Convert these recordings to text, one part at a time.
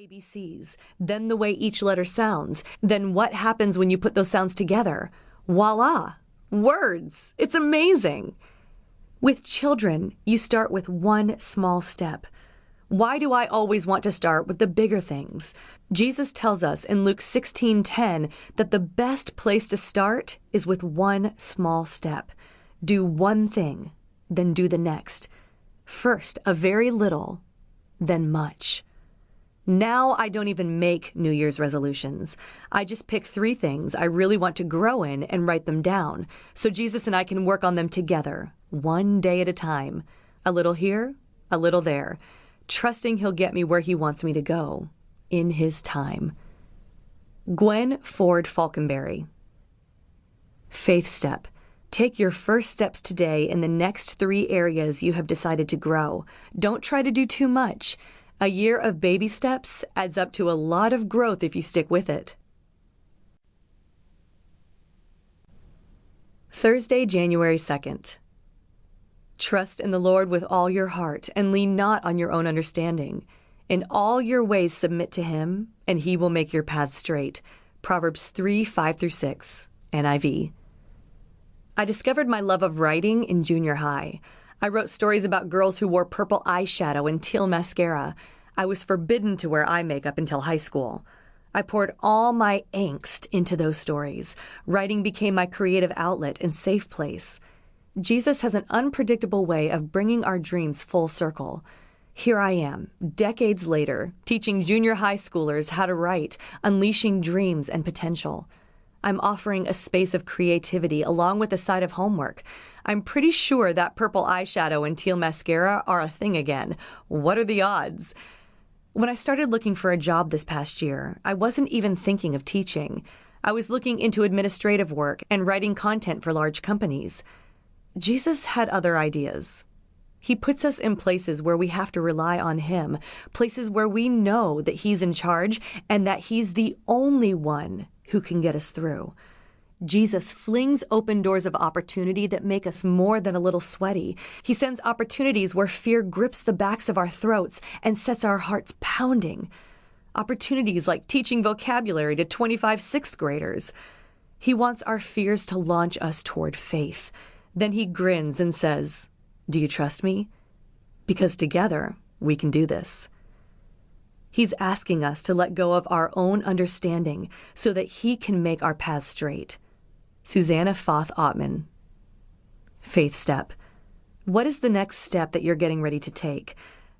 ABCs, then the way each letter sounds, then what happens when you put those sounds together. Voila! Words! It's amazing! With children, you start with one small step. Why do I always want to start with the bigger things? Jesus tells us in Luke 16:10 that the best place to start is with one small step. Do one thing, then do the next. First, a very little, then much. Now I don't even make New Year's resolutions. I just pick 3 things I really want to grow in and write them down, so Jesus and I can work on them together, one day at a time. A little here, a little there, trusting He'll get me where He wants me to go, in His time. Gwen Ford Falconberry. Faith step. Take your first steps today in the next 3 areas you have decided to grow. Don't try to do too much. A year of baby steps adds up to a lot of growth if you stick with it. Thursday, January 2nd. Trust in the Lord with all your heart and lean not on your own understanding. In all your ways submit to Him, and He will make your paths straight. Proverbs 3:5-6, NIV. I discovered my love of writing in junior high. I wrote stories about girls who wore purple eyeshadow and teal mascara. I was forbidden to wear eye makeup until high school. I poured all my angst into those stories. Writing became my creative outlet and safe place. Jesus has an unpredictable way of bringing our dreams full circle. Here I am, decades later, teaching junior high schoolers how to write, unleashing dreams and potential. I'm offering a space of creativity along with a side of homework. I'm pretty sure that purple eyeshadow and teal mascara are a thing again. What are the odds? When I started looking for a job this past year, I wasn't even thinking of teaching. I was looking into administrative work and writing content for large companies. Jesus had other ideas. He puts us in places where we have to rely on Him, places where we know that He's in charge and that He's the only one who can get us through. Jesus flings open doors of opportunity that make us more than a little sweaty. He sends opportunities where fear grips the backs of our throats and sets our hearts pounding. Opportunities like teaching vocabulary to 25 sixth graders. He wants our fears to launch us toward faith. Then He grins and says, "Do you trust me? Because together we can do this." He's asking us to let go of our own understanding so that He can make our paths straight. Susanna Foth Ottman. Faith step. What is the next step that you're getting ready to take?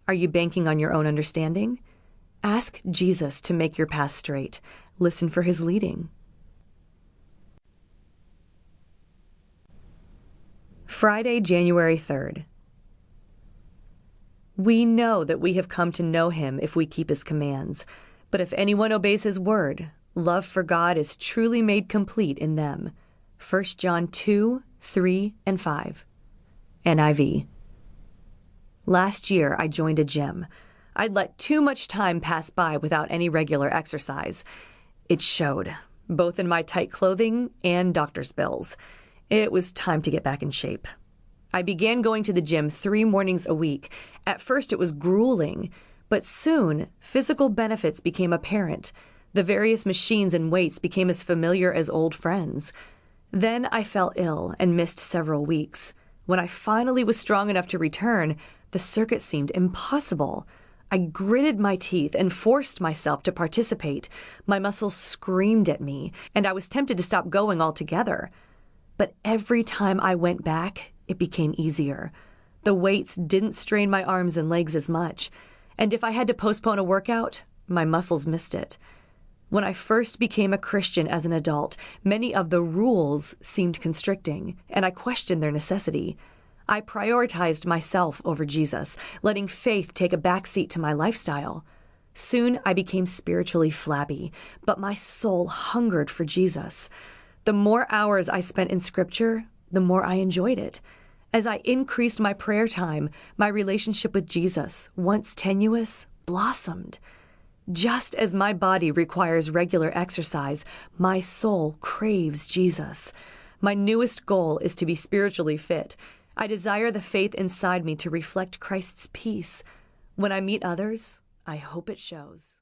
Are you banking on your own understanding? Ask Jesus to make your path straight. Listen for His leading. Friday, January 3rd. We know that we have come to know Him if we keep His commands. But if anyone obeys His word, love for God is truly made complete in them. 1 John 2:3-5. NIV. Last year, I joined a gym. I'd let too much time pass by without any regular exercise. It showed, both in my tight clothing and doctor's bills. It was time to get back in shape. I began going to the gym 3 mornings a week. At first it was grueling, but soon physical benefits became apparent. The various machines and weights became as familiar as old friends. Then I fell ill and missed several weeks. When I finally was strong enough to return, the circuit seemed impossible. I gritted my teeth and forced myself to participate. My muscles screamed at me, and I was tempted to stop going altogether. But every time I went back, it became easier. The weights didn't strain my arms and legs as much, and if I had to postpone a workout, my muscles missed it. When I first became a Christian as an adult, many of the rules seemed constricting, and I questioned their necessity. I prioritized myself over Jesus, letting faith take a backseat to my lifestyle. Soon I became spiritually flabby, but my soul hungered for Jesus. The more hours I spent in Scripture, the more I enjoyed it. As I increased my prayer time, my relationship with Jesus, once tenuous, blossomed. Just as my body requires regular exercise, my soul craves Jesus. My newest goal is to be spiritually fit. I desire the faith inside me to reflect Christ's peace. When I meet others, I hope it shows.